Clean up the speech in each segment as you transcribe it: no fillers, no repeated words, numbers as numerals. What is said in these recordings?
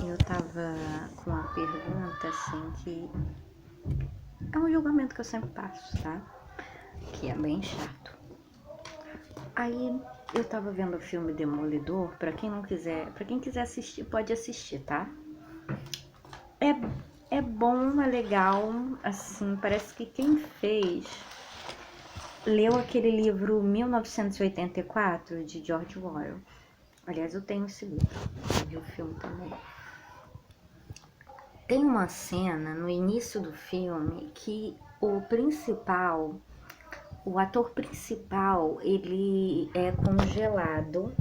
Eu tava com uma pergunta assim que é um julgamento que eu sempre passo, tá? Que é bem chato. Aí eu tava vendo o filme Demolidor, pra quem quiser assistir, pode assistir, tá? É bom, é legal, assim, parece que quem fez leu aquele livro 1984 de George Orwell. Aliás, eu tenho esse livro, eu vi o filme também. Tem uma cena no início do filme que o ator principal, ele é congelado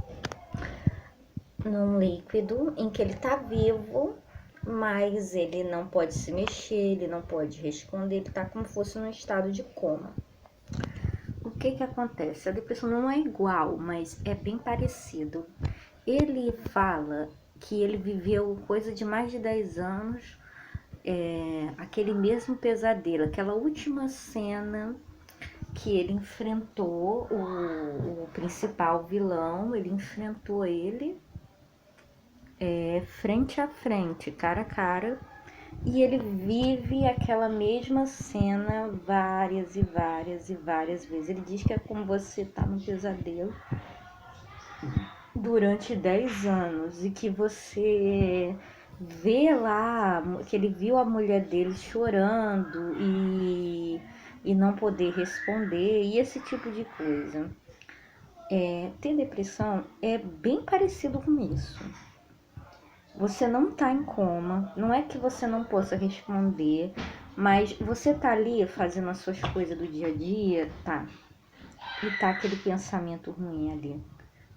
num líquido em que ele tá vivo, mas ele não pode se mexer, ele não pode responder, ele tá como se fosse num estado de coma. O que acontece? A depressão não é igual, mas é bem parecido. Ele fala que ele viveu coisa de mais de 10 anos, aquele mesmo pesadelo, aquela última cena que ele enfrentou o principal vilão, ele enfrentou ele frente a frente, cara a cara, e ele vive aquela mesma cena várias e várias e várias vezes. Ele diz que é como você tá num pesadelo durante 10 anos e que você vê lá que ele viu a mulher dele chorando e não poder responder e esse tipo de coisa. Ter depressão é bem parecido com isso. Você não tá em coma, não é que você não possa responder, mas você tá ali fazendo as suas coisas do dia a dia, tá? E tá aquele pensamento ruim ali,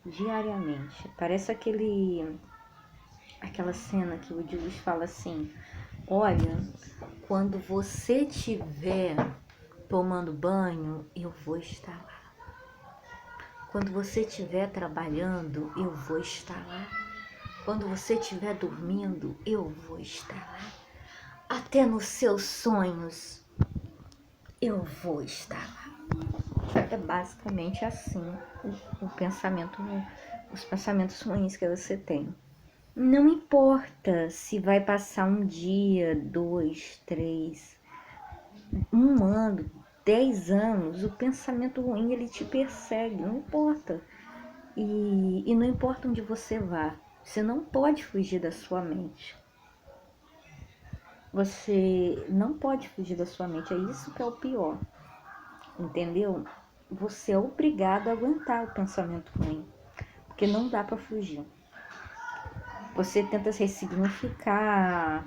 diariamente. Parece aquela cena que o Jesus fala assim: olha, quando você estiver tomando banho, eu vou estar lá. Quando você estiver trabalhando, eu vou estar lá. Quando você estiver dormindo, eu vou estar lá. Até nos seus sonhos, eu vou estar lá. É basicamente assim o pensamento, os pensamentos ruins que você tem. Não importa se vai passar um dia, 2, 3, um ano, 10 anos, o pensamento ruim ele te persegue, não importa. E não importa onde você vá, você não pode fugir da sua mente. Você não pode fugir da sua mente, é isso que é o pior, entendeu? Você é obrigado a aguentar o pensamento ruim, porque não dá para fugir. Você tenta se ressignificar,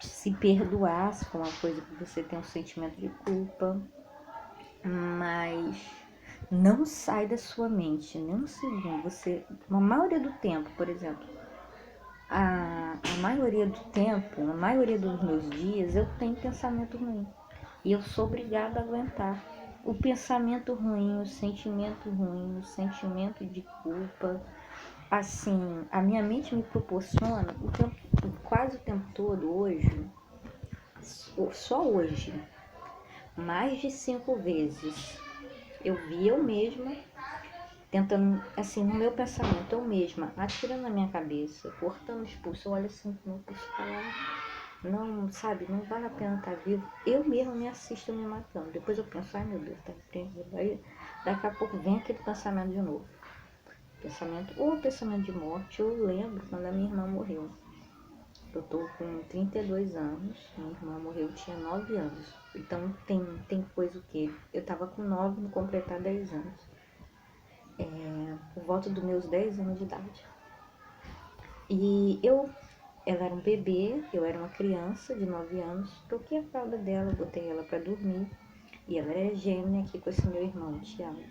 se perdoar se for uma coisa que você tem um sentimento de culpa, mas não sai da sua mente nem um segundo. Você, na maioria do tempo, por exemplo, a maioria do tempo, na maioria dos meus dias, eu tenho pensamento ruim. E eu sou obrigada a aguentar. O pensamento ruim, o sentimento de culpa. Assim, a minha mente me proporciona quase o tempo todo hoje, só hoje, mais de 5 vezes. Eu vi eu mesma tentando, assim, no meu pensamento, eu mesma, atirando na minha cabeça, cortando os pulsos, eu olho assim, meu pulso tá lá, não, sabe, não vale a pena estar vivo. Eu mesma me assisto me matando. Depois eu penso, ai meu Deus, tá terrível. Aí daqui a pouco vem aquele pensamento de novo. Pensamento de morte. Eu lembro quando a minha irmã morreu. Eu tô com 32 anos, minha irmã morreu, tinha 9 anos. Então tem coisa o quê? Eu tava com 9, no completar 10 anos. Por volta dos meus 10 anos de idade. E ela era um bebê, eu era uma criança de 9 anos, troquei a fralda dela, botei ela para dormir. E ela era gêmea aqui com esse meu irmão, Tiago.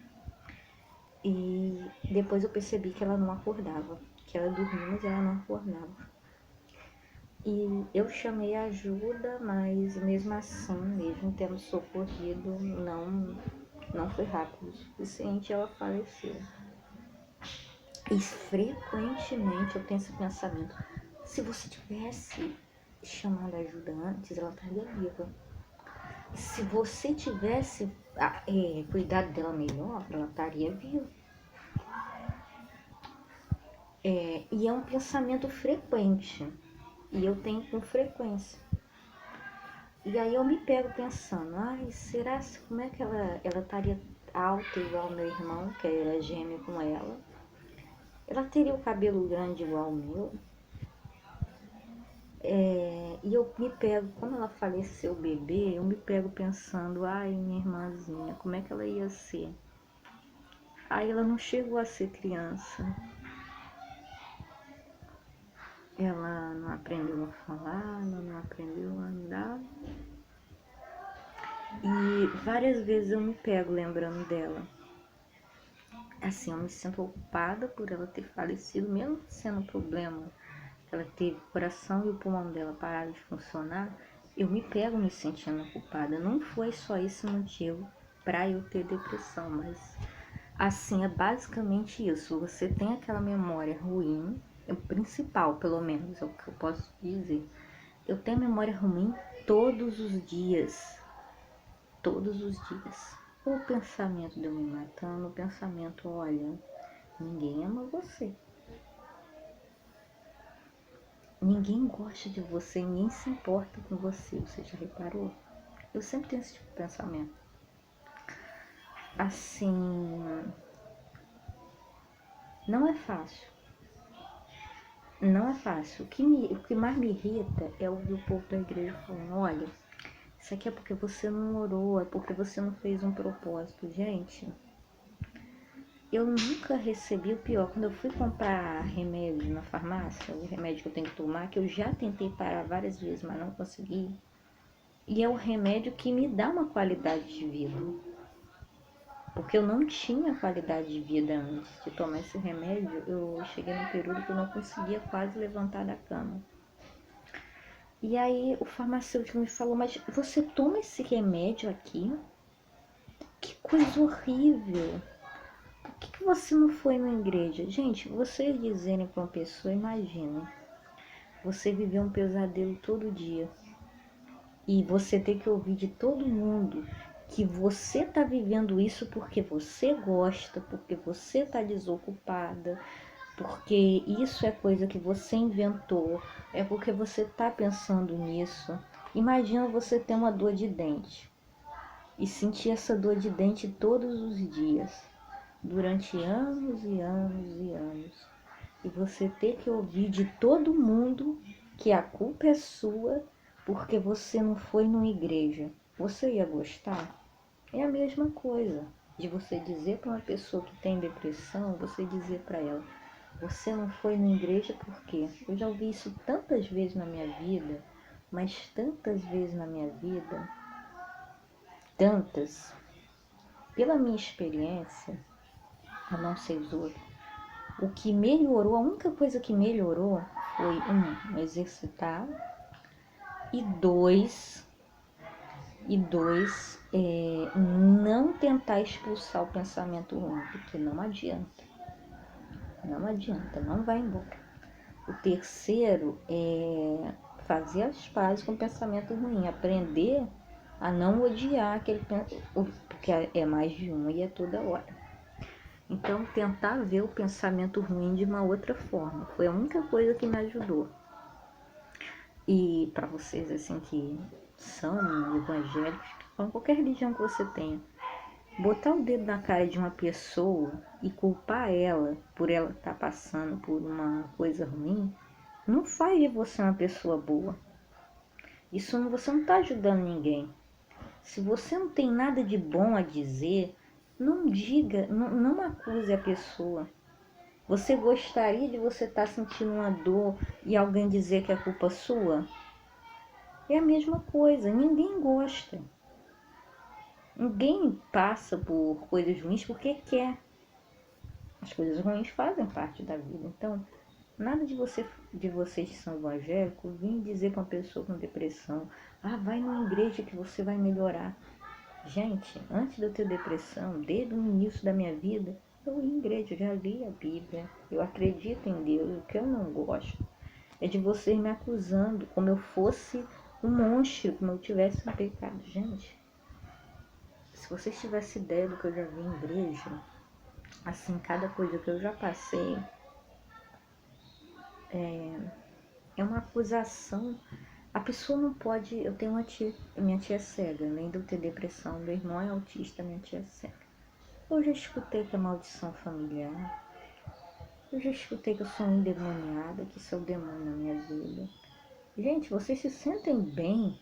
E depois eu percebi que ela não acordava, que ela dormia, mas ela não acordava. E eu chamei ajuda, mas mesmo assim, mesmo tendo socorrido, não foi rápido o suficiente, ela faleceu. E frequentemente eu tenho esse pensamento, se você tivesse chamado ajuda antes, ela estaria viva. Se você tivesse cuidado dela melhor, ela estaria viva. E é um pensamento frequente. E eu tenho com frequência. E aí eu me pego pensando, ai, como é que ela estaria alta igual meu irmão, que era gêmeo com ela? Ela teria o cabelo grande igual o meu? E eu me pego, quando ela faleceu bebê, eu me pego pensando, ai, minha irmãzinha, como é que ela ia ser? Aí ela não chegou a ser criança. Ela não aprendeu a falar, ela não aprendeu a andar. E várias vezes eu me pego lembrando dela. Assim, eu me sinto culpada por ela ter falecido, mesmo sendo um problema. Ela teve o coração e o pulmão dela pararam de funcionar. Eu me pego me sentindo culpada. Não foi só esse motivo para eu ter depressão, mas assim, é basicamente isso. Você tem aquela memória ruim, é o principal, pelo menos, é o que eu posso dizer. Eu tenho memória ruim todos os dias. Todos os dias. O pensamento de eu me matando, o pensamento, olha, ninguém ama você. Ninguém gosta de você, ninguém se importa com você. Você já reparou? Eu sempre tenho esse tipo de pensamento. Assim, não é fácil. Não é fácil. O que mais me irrita é ouvir o povo da igreja falando, olha, isso aqui é porque você não orou, é porque você não fez um propósito. Gente, eu nunca recebi o pior. Quando eu fui comprar remédio na farmácia, o remédio que eu tenho que tomar, que eu já tentei parar várias vezes, mas não consegui. E é o remédio que me dá uma qualidade de vida. Porque eu não tinha qualidade de vida antes de tomar esse remédio. Eu cheguei num período que eu não conseguia quase levantar da cama. E aí o farmacêutico me falou, mas você toma esse remédio aqui? Que coisa horrível. Por que você não foi na igreja? Gente, vocês dizerem para uma pessoa, imagina, você viver um pesadelo todo dia e você ter que ouvir de todo mundo que você tá vivendo isso porque você gosta, porque você tá desocupada, porque isso é coisa que você inventou, é porque você tá pensando nisso. Imagina você ter uma dor de dente e sentir essa dor de dente todos os dias, durante anos e anos e anos. E você ter que ouvir de todo mundo que a culpa é sua porque você não foi numa igreja. Você ia gostar? É a mesma coisa de você dizer para uma pessoa que tem depressão, você dizer para ela, você não foi na igreja por quê? Eu já ouvi isso tantas vezes na minha vida, mas tantas vezes na minha vida, tantas. Pela minha experiência, a não ser os outros, o que melhorou, a única coisa que melhorou foi, exercitar, e dois, não tentar expulsar o pensamento ruim, porque não adianta. Não adianta, não vai embora. O terceiro é fazer as pazes com o pensamento ruim, aprender a não odiar aquele pensamento, porque é mais de um e é toda hora. Então, tentar ver o pensamento ruim de uma outra forma. Foi a única coisa que me ajudou. E para vocês, assim, que são evangélicos, ou qualquer religião que você tenha, botar o dedo na cara de uma pessoa e culpar ela por ela estar passando por uma coisa ruim, não faz de você uma pessoa boa. Você não está ajudando ninguém. Se você não tem nada de bom a dizer, não diga, não acuse a pessoa. Você gostaria de você estar sentindo uma dor e alguém dizer que é culpa sua? É a mesma coisa, ninguém gosta. Ninguém passa por coisas ruins porque quer. As coisas ruins fazem parte da vida. Então, nada de vocês que são evangélicos vir dizer para uma pessoa com depressão, vai numa igreja que você vai melhorar. Gente, antes de eu ter depressão, desde o início da minha vida, eu ia em igreja, eu já li a Bíblia, eu acredito em Deus. O que eu não gosto é de vocês me acusando como eu fosse um monstro, como eu tivesse um pecado. Gente, se vocês tivessem ideia do que eu já vi em igreja, assim, cada coisa que eu já passei, é uma acusação. A pessoa não pode. Eu tenho uma tia, minha tia é cega, além de eu ter depressão, meu irmão é autista, minha tia é cega. Eu já escutei que é maldição familiar. Eu já escutei que eu sou endemoniada, que sou demônio na minha vida. Gente, vocês se sentem bem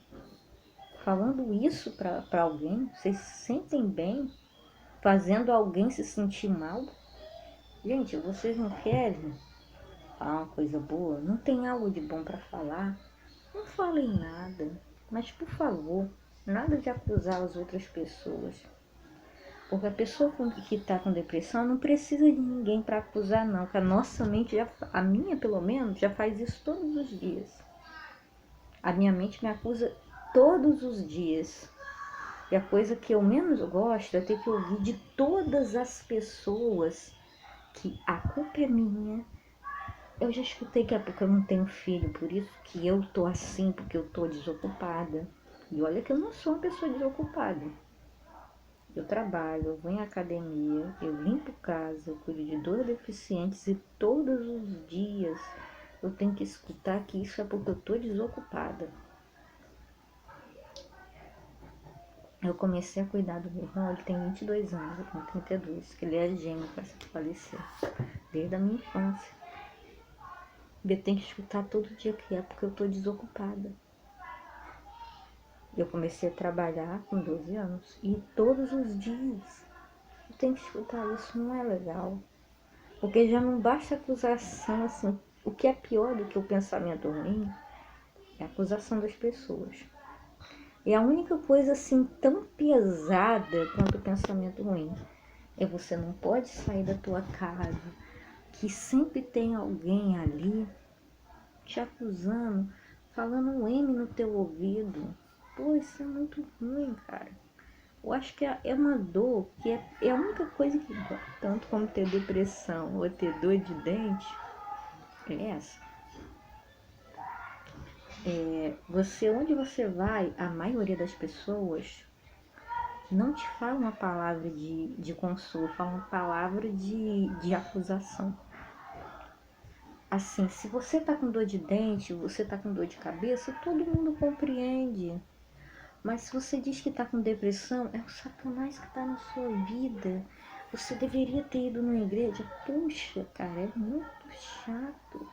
falando isso pra alguém? Vocês se sentem bem fazendo alguém se sentir mal? Gente, vocês não querem falar uma coisa boa? Não tem algo de bom pra falar? Não falem nada. Mas, por favor, nada de acusar as outras pessoas. Porque a pessoa que está com depressão não precisa de ninguém para acusar, não. Porque a nossa mente, a minha pelo menos, já faz isso todos os dias. A minha mente me acusa todos os dias. E a coisa que eu menos gosto é ter que ouvir de todas as pessoas que a culpa é minha. Eu já escutei que é porque eu não tenho filho, por isso que eu tô assim, porque eu tô desocupada. E olha que eu não sou uma pessoa desocupada. Eu trabalho, eu vou em academia, eu limpo casa, eu cuido de 2 deficientes e todos os dias eu tenho que escutar que isso é porque eu tô desocupada. Eu comecei a cuidar do meu irmão, ele tem 22 anos, eu tenho 32, que ele é gêmeo para falecer, desde a minha infância. Eu tenho que escutar todo dia que é porque eu tô desocupada. Eu comecei a trabalhar com 12 anos e todos os dias eu tenho que escutar isso, não é legal. Porque já não basta acusação, assim, o que é pior do que o pensamento ruim é a acusação das pessoas. E a única coisa assim tão pesada quanto o pensamento ruim é você não pode sair da tua casa, que sempre tem alguém ali te acusando, falando um M no teu ouvido. Pô, isso é muito ruim, cara. Eu acho que é uma dor que é a única coisa que, tanto como ter depressão ou ter dor de dente, é essa. Onde você vai, a maioria das pessoas não te fala uma palavra de consolo, fala uma palavra de acusação. Assim, se você tá com dor de dente, você tá com dor de cabeça, todo mundo compreende. Mas se você diz que tá com depressão, é o Satanás que tá na sua vida. Você deveria ter ido na igreja. Puxa, cara, é muito chato.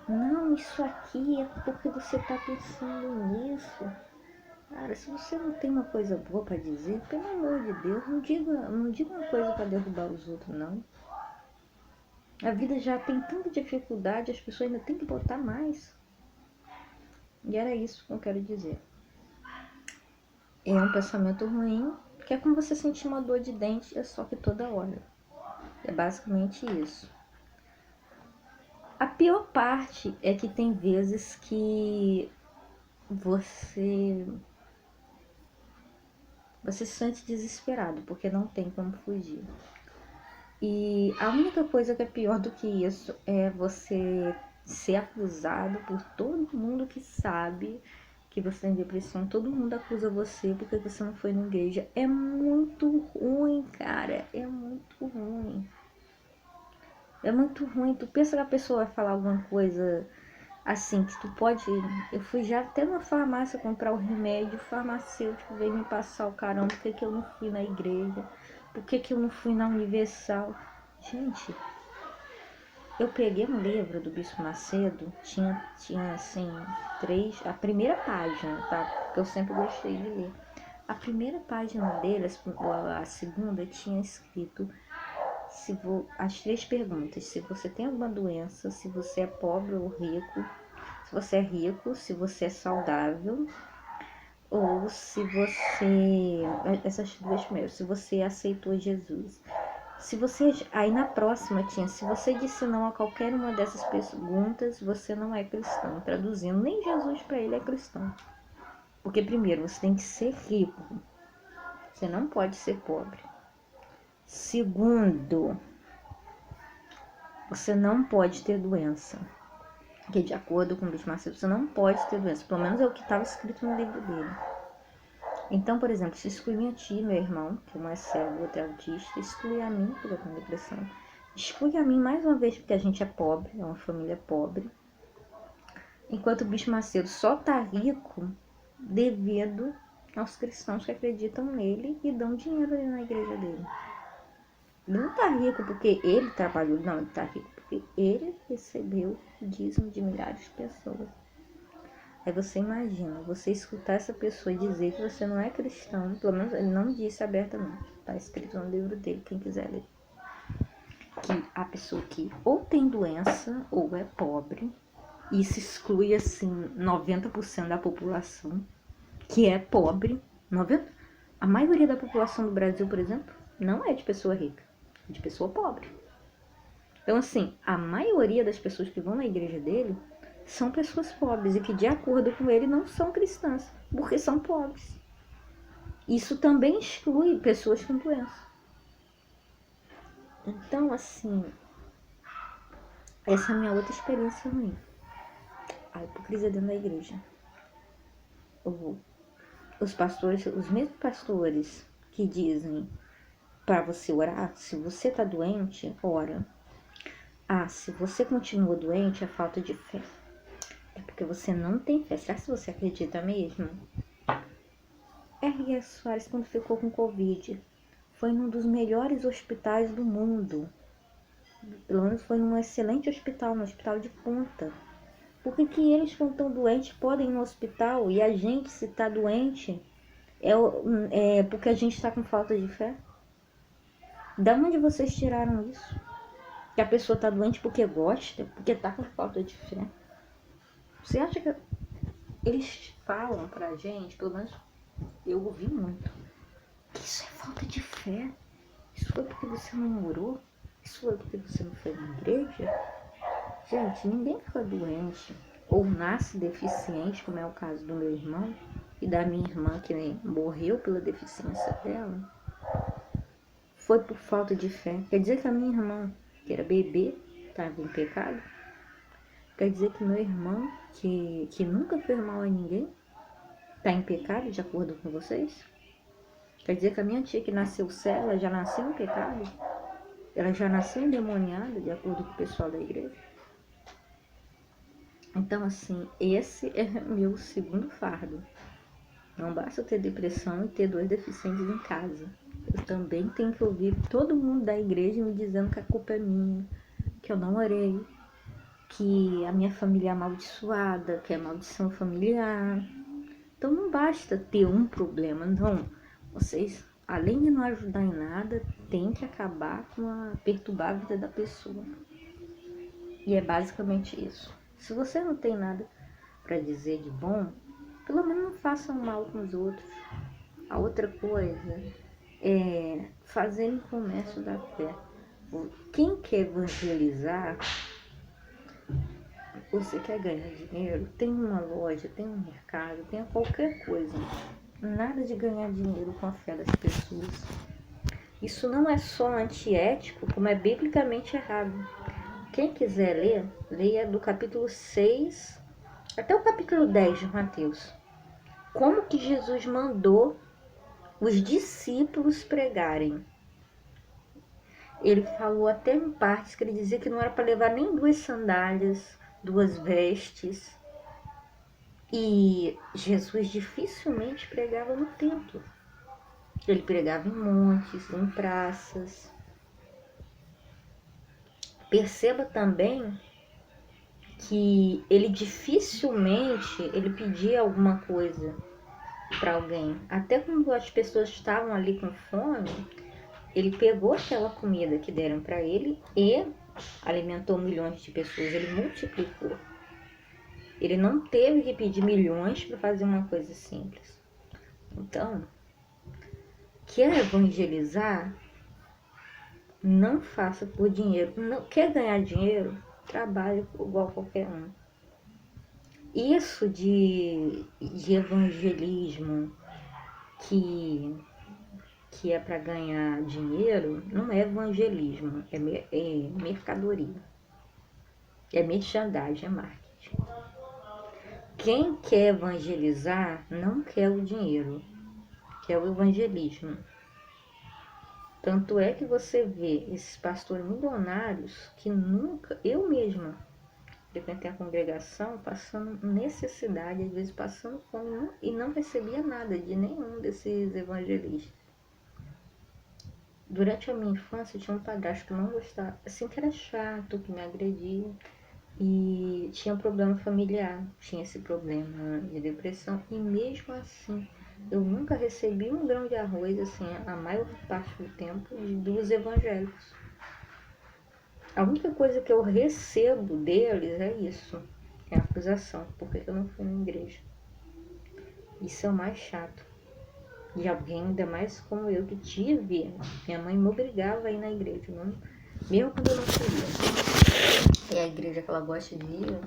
Não, isso aqui é porque você tá pensando nisso. Cara, se você não tem uma coisa boa pra dizer, pelo amor de Deus, não diga uma coisa pra derrubar os outros, não. A vida já tem tanta dificuldade, as pessoas ainda têm que botar mais. E era isso que eu quero dizer. É um pensamento ruim, que é como você sentir uma dor de dente, é só que toda hora. É basicamente isso. A pior parte é que tem vezes que você se sente desesperado, porque não tem como fugir. E a única coisa que é pior do que isso é você ser acusado por todo mundo que sabe que você tem depressão. Todo mundo acusa você porque você não foi na igreja. É muito ruim, cara. É muito ruim. É muito ruim. Tu pensa que a pessoa vai falar alguma coisa assim, que tu pode... Eu fui já até na farmácia comprar o remédio, o farmacêutico veio me passar o caramba, por que eu não fui na igreja? Por que eu não fui na Universal? Gente, eu peguei um livro do Bispo Macedo, tinha assim, a primeira página, tá? Porque eu sempre gostei de ler. A primeira página dele, a segunda, tinha escrito as 3 perguntas: se você tem alguma doença, se você é pobre ou rico, se você é rico, se você é saudável, ou se você... Essas 2 primeiras, se você aceitou Jesus. Se você... Aí na próxima tinha: se você disse não a qualquer uma dessas perguntas, você não é cristão. Traduzindo, nem Jesus para ele é cristão. Porque primeiro, você tem que ser rico. Você não pode ser pobre. Segundo, você não pode ter doença. Que de acordo com o Bispo Macedo, você não pode ter doença. Pelo menos é o que estava escrito no livro dele. Então, por exemplo, se exclui minha tia, meu irmão, que um é cego, outro é autista, exclui a mim, porque eu tenho depressão. Exclui a mim mais uma vez porque a gente é pobre, é uma família pobre. Enquanto o Bispo Macedo só tá rico devido aos cristãos que acreditam nele e dão dinheiro ali na igreja dele. Ele não tá rico porque ele trabalhou, não, ele tá rico porque ele recebeu o dízimo de milhares de pessoas. Aí você imagina, você escutar essa pessoa dizer que você não é cristão, pelo menos ele não disse abertamente, tá escrito no livro dele, quem quiser ler. Que a pessoa que ou tem doença ou é pobre, isso exclui assim 90% da população que é pobre. 90%. A maioria da população do Brasil, por exemplo, não é de pessoa rica, é de pessoa pobre. Então assim, a maioria das pessoas que vão na igreja dele são pessoas pobres e que de acordo com ele não são cristãs, porque são pobres. Isso também exclui pessoas com doença. Então assim, essa é a minha outra experiência ruim. A hipocrisia dentro da igreja. Os pastores, os mesmos pastores que dizem para você orar, se você tá doente, ora. Ah, se você continua doente, é falta de fé. É porque você não tem fé. Será que você acredita mesmo? R.S. Soares, quando ficou com Covid, foi num dos melhores hospitais do mundo. Pelo menos foi num excelente hospital, no hospital de ponta. Por que eles, quando estão doentes, podem ir no hospital e a gente, se está doente, é porque a gente está com falta de fé? Da onde vocês tiraram isso? Que a pessoa está doente porque gosta, porque está com falta de fé? Você acha que eles falam pra gente, pelo menos eu ouvi muito, que isso é falta de fé? Isso foi porque você não orou? Isso foi porque você não foi na igreja? Gente, ninguém fica doente ou nasce deficiente, como é o caso do meu irmão e da minha irmã que morreu pela deficiência dela. Foi por falta de fé. Quer dizer que a minha irmã, que era bebê, estava em pecado? Quer dizer que meu irmão, que nunca fez mal a ninguém, está em pecado, de acordo com vocês? Quer dizer que a minha tia que nasceu cega, ela já nasceu em pecado? Ela já nasceu endemoniada, de acordo com o pessoal da igreja? Então, assim, esse é meu segundo fardo. Não basta eu ter depressão e ter 2 deficientes em casa. Eu também tenho que ouvir todo mundo da igreja me dizendo que a culpa é minha, que eu não orei, que a minha família é amaldiçoada, que é maldição familiar. Então não basta ter um problema, não. Vocês, além de não ajudar em nada, tem que acabar com perturbar a vida da pessoa. E é basicamente isso. Se você não tem nada para dizer de bom, pelo menos não façam mal com os outros. A outra coisa é fazer comércio da fé. Quem quer evangelizar, você quer ganhar dinheiro, tem uma loja, tem um mercado, tem qualquer coisa. Nada de ganhar dinheiro com a fé das pessoas. Isso não é só antiético, como é biblicamente errado. Quem quiser ler, leia do capítulo 6 até o capítulo 10 de Mateus. Como que Jesus mandou os discípulos pregarem. Ele falou até em partes que ele dizia que não era para levar nem 2 sandálias, 2 vestes. E Jesus dificilmente pregava no templo. Ele pregava em montes, em praças. Perceba também que ele dificilmente ele pedia alguma coisa para alguém. Até quando as pessoas estavam ali com fome, ele pegou aquela comida que deram para ele e alimentou milhões de pessoas. Ele multiplicou. Ele não teve que pedir milhões para fazer uma coisa simples. Então, quer evangelizar? Não faça por dinheiro. Não quer ganhar dinheiro? Trabalhe igual qualquer um. Isso de evangelismo que é para ganhar dinheiro, não é evangelismo, é mercadoria. É merchandising, é marketing. Quem quer evangelizar não quer o dinheiro, quer o evangelismo. Tanto é que você vê esses pastores milionários que nunca, eu mesma, frequentei a congregação passando necessidade, às vezes passando fome, e não recebia nada de nenhum desses evangelistas. Durante a minha infância, eu tinha um padrasto que não gostava, assim, que era chato, que me agredia, e tinha problema familiar, tinha esse problema de depressão, e mesmo assim, eu nunca recebi um grão de arroz, assim, a maior parte do tempo, dos evangélicos. A única coisa que eu recebo deles é isso, é a acusação, por que eu não fui na igreja. Isso é o mais chato. De alguém, ainda mais como eu que tive, minha mãe me obrigava a ir na igreja, não, mesmo quando eu não queria. E a igreja que ela gosta de ir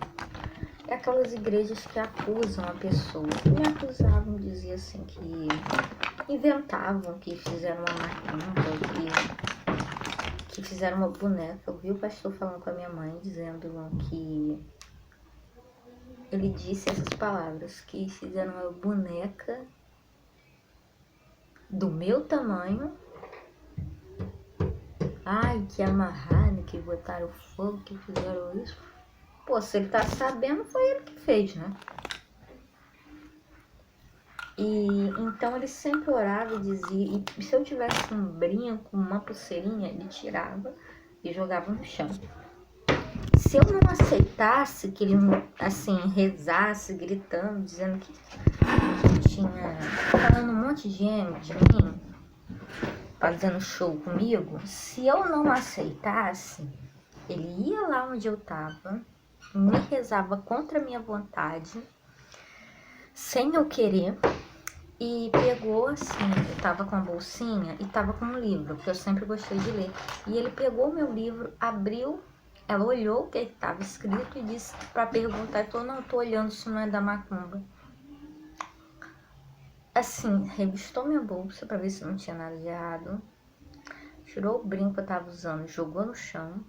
é aquelas igrejas que acusam a pessoa. Me acusavam, dizia assim, que inventavam, que fizeram uma macumba, que fizeram uma boneca. Eu vi o pastor falando com a minha mãe, dizendo que ele disse essas palavras, que fizeram uma boneca do meu tamanho. Ai, que amarraram, que botaram fogo, que fizeram isso. Pô, se ele tá sabendo, foi ele que fez, né? E então ele sempre orava e dizia, e se eu tivesse um brinco, uma pulseirinha, ele tirava e jogava no chão. Se eu não aceitasse que ele, assim, rezasse, gritando, dizendo que tinha, falando um monte de mim, fazendo show comigo, se eu não aceitasse, ele ia lá onde eu tava, me rezava contra a minha vontade, sem eu querer, e pegou assim, eu tava com a bolsinha e tava com um livro, porque eu sempre gostei de ler. E ele pegou meu livro, abriu, ela olhou o que estava escrito e disse pra perguntar, e falou, não, tô olhando, isso não é da macumba. Assim, revistou minha bolsa pra ver se não tinha nada de errado, tirou o brinco que eu tava usando, jogou no chão.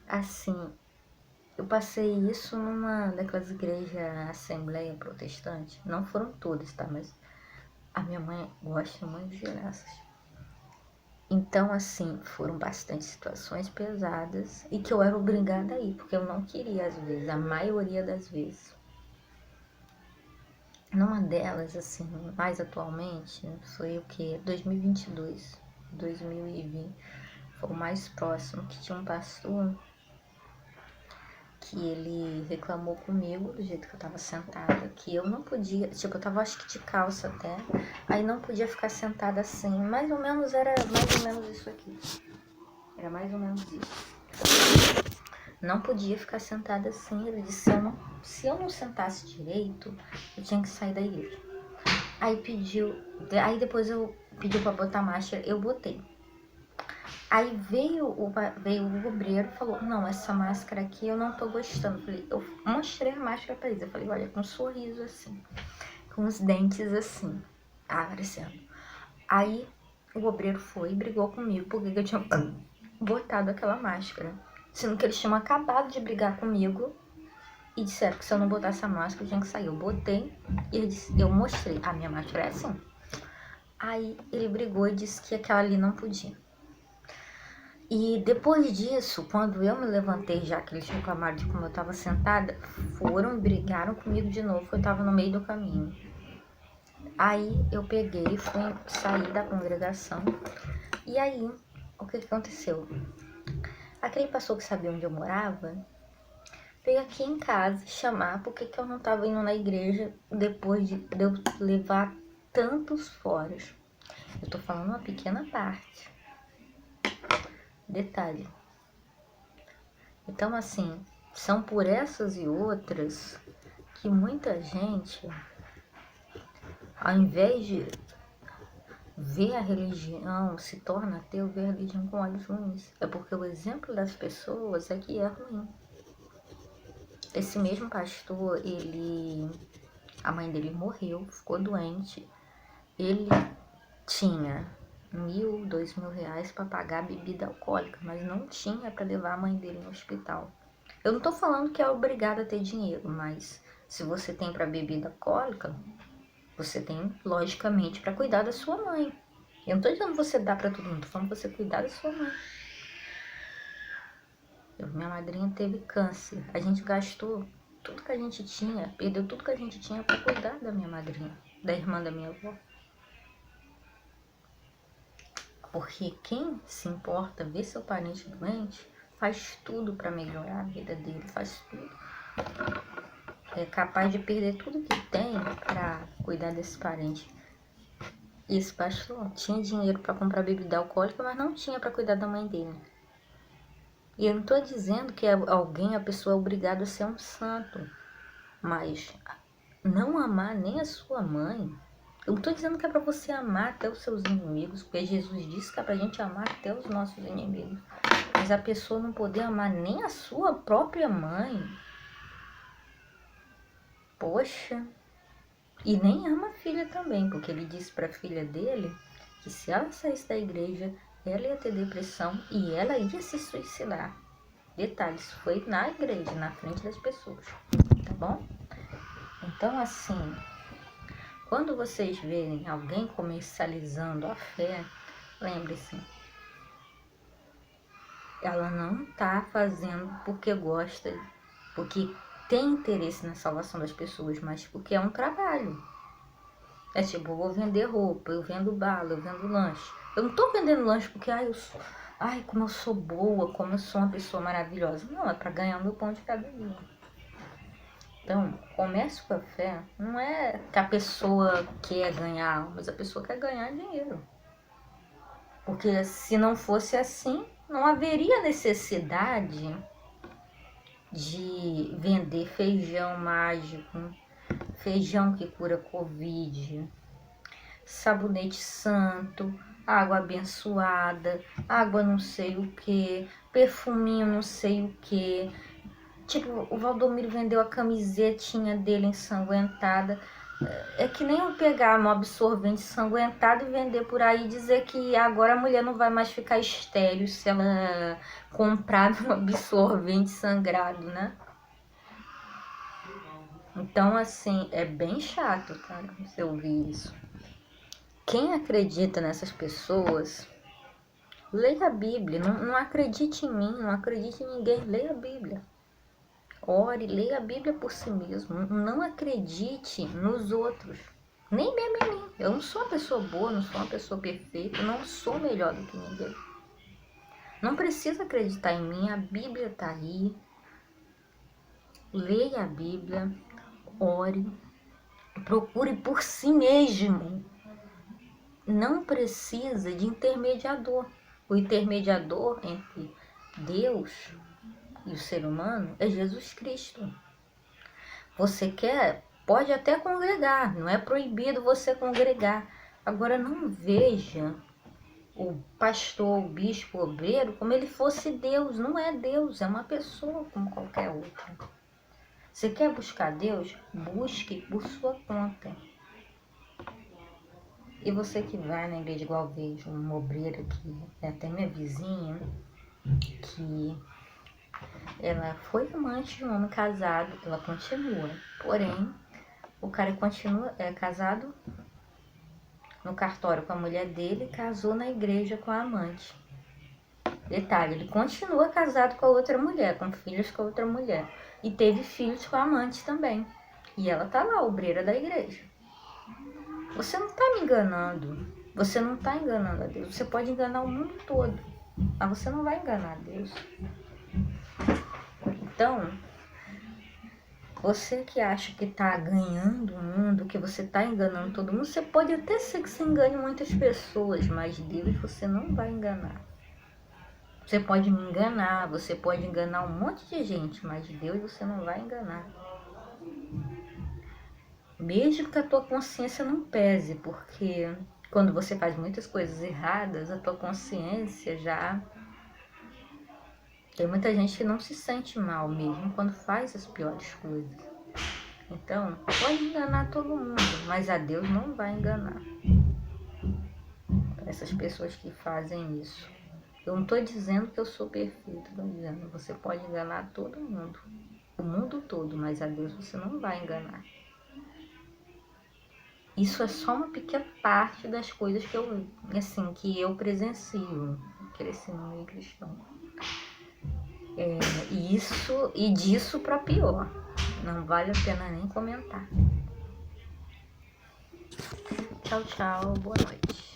Assim, eu passei isso numa daquelas igrejas Assembleia Protestante. Não foram todas, tá? Mas a minha mãe gosta muito de graças. Então, assim, foram bastante situações pesadas e que eu era obrigada a ir, porque eu não queria às vezes, a maioria das vezes. Numa delas, assim, mais atualmente, foi o que? 2022, 2020, foi o mais próximo, que tinha um pastor que ele reclamou comigo do jeito que eu tava sentada, que eu não podia, tipo, eu tava acho que de calça até, aí não podia ficar sentada assim, mais ou menos era mais ou menos isso aqui, era mais ou menos isso. Não podia ficar sentada assim, ele disse, se eu não sentasse direito, eu tinha que sair da igreja. Aí depois eu pediu pra botar máscara, eu botei. Aí veio o obreiro e falou, não, essa máscara aqui eu não tô gostando. Eu mostrei a máscara pra eles, eu falei, olha, com um sorriso assim, com os dentes assim, aparecendo. Aí o obreiro foi e brigou comigo, porque eu tinha botado aquela máscara. Sendo que eles tinham acabado de brigar comigo e disseram que se eu não botasse a máscara eu tinha que sair. Eu botei e eu mostrei, a minha máscara é assim. Aí ele brigou e disse que aquela ali não podia. E depois disso, quando eu me levantei, já que eles reclamaram de como eu estava sentada, foram e brigaram comigo de novo, porque eu estava no meio do caminho. Aí eu peguei, fui sair da congregação, e aí, o que aconteceu? Aquele pastor que sabia onde eu morava, veio aqui em casa chamar porque que eu não estava indo na igreja depois de eu levar tantos foras. Eu tô falando uma pequena parte. Detalhe. Então, assim, são por essas e outras que muita gente, ao invés de ver a religião, se torna ateu, vê a religião com olhos ruins. É porque o exemplo das pessoas é que é ruim. Esse mesmo pastor, a mãe dele morreu, ficou doente. Ele tinha 1.000, 2.000 reais para pagar bebida alcoólica, mas não tinha para levar a mãe dele no hospital. Eu não tô falando que é obrigado a ter dinheiro, mas se você tem para bebida alcoólica, você tem, logicamente, para cuidar da sua mãe. Eu não tô dizendo você dar pra todo mundo, tô falando você cuidar da sua mãe. Minha madrinha teve câncer. A gente gastou tudo que a gente tinha, perdeu tudo que a gente tinha pra cuidar da minha madrinha, da irmã da minha avó. Porque quem se importa ver seu parente doente, faz tudo pra melhorar a vida dele, faz tudo. É capaz de perder tudo que tem pra cuidar desse parente. E esse pastor tinha dinheiro pra comprar bebida alcoólica, mas não tinha pra cuidar da mãe dele. E eu não tô dizendo que alguém, a pessoa é obrigada a ser um santo, mas não amar nem a sua mãe. Eu não tô dizendo que é pra você amar até os seus inimigos, porque Jesus disse que é pra gente amar até os nossos inimigos. Mas a pessoa não poder amar nem a sua própria mãe. Poxa. E nem ama a filha também, porque ele disse pra filha dele que se ela saísse da igreja, ela ia ter depressão e ela ia se suicidar. Detalhe, isso foi na igreja, na frente das pessoas, tá bom? Então, assim, quando vocês verem alguém comercializando a fé, lembre-se, ela não tá fazendo porque gosta, porque tem interesse na salvação das pessoas, mas porque é um trabalho. É tipo, eu vou vender roupa, eu vendo bala, eu vendo lanche. Eu não tô vendendo lanche porque, como eu sou boa, como eu sou uma pessoa maravilhosa. Não, é pra ganhar o meu pão de cada dia. Então, comércio com a fé não é que a pessoa quer ganhar, mas a pessoa quer ganhar dinheiro. Porque se não fosse assim, não haveria necessidade de vender feijão mágico, feijão que cura Covid, sabonete santo, água abençoada, água não sei o que, perfuminho não sei o que. Tipo, o Valdomiro vendeu a camisetinha dele ensanguentada. É que nem eu pegar um absorvente ensanguentado e vender por aí e dizer que agora a mulher não vai mais ficar estéril se ela comprar um absorvente sangrado, né? Então, assim, é bem chato, cara, você ouvir isso. Quem acredita nessas pessoas, leia a Bíblia. Não acredite em mim, não acredite em ninguém. Leia a Bíblia. Ore, leia a Bíblia por si mesmo. Não acredite nos outros. Nem mesmo em mim. Eu não sou uma pessoa boa, não sou uma pessoa perfeita, não sou melhor do que ninguém. Não precisa acreditar em mim, a Bíblia está aí. Leia a Bíblia, ore, procure por si mesmo. Não precisa de intermediador. O intermediador entre Deus e o ser humano é Jesus Cristo. Você quer, pode até congregar, não é proibido você congregar. Agora não veja o pastor, o bispo, o obreiro como ele fosse Deus. Não é Deus, é uma pessoa como qualquer outra. Você quer buscar Deus? Busque por sua conta. E você que vai na igreja, igual eu vejo uma obreira que é até minha vizinha, que ela foi amante de um homem casado, ela continua. Porém, o cara continua casado no cartório com a mulher dele e casou na igreja com a amante. Detalhe, ele continua casado com a outra mulher, com filhos com a outra mulher. E teve filhos com a amante também. E ela tá lá, obreira da igreja. Você não tá me enganando. Você não tá enganando a Deus. Você pode enganar o mundo todo, mas você não vai enganar a Deus. Então, você que acha que tá ganhando o mundo, que você tá enganando todo mundo, você pode até ser que você engane muitas pessoas, mas Deus você não vai enganar. Você pode me enganar, você pode enganar um monte de gente, mas Deus você não vai enganar. Mesmo que a tua consciência não pese, porque quando você faz muitas coisas erradas, a tua consciência já... Tem muita gente que não se sente mal mesmo quando faz as piores coisas. Então, pode enganar todo mundo, mas a Deus não vai enganar. Essas pessoas que fazem isso. Eu não estou dizendo que eu sou perfeito, estou dizendo você pode enganar todo mundo, o mundo todo, mas a Deus você não vai enganar. Isso é só uma pequena parte das coisas que eu presencio, cresci no meio cristão. E disso para pior. Não vale a pena nem comentar. Tchau, tchau. Boa noite.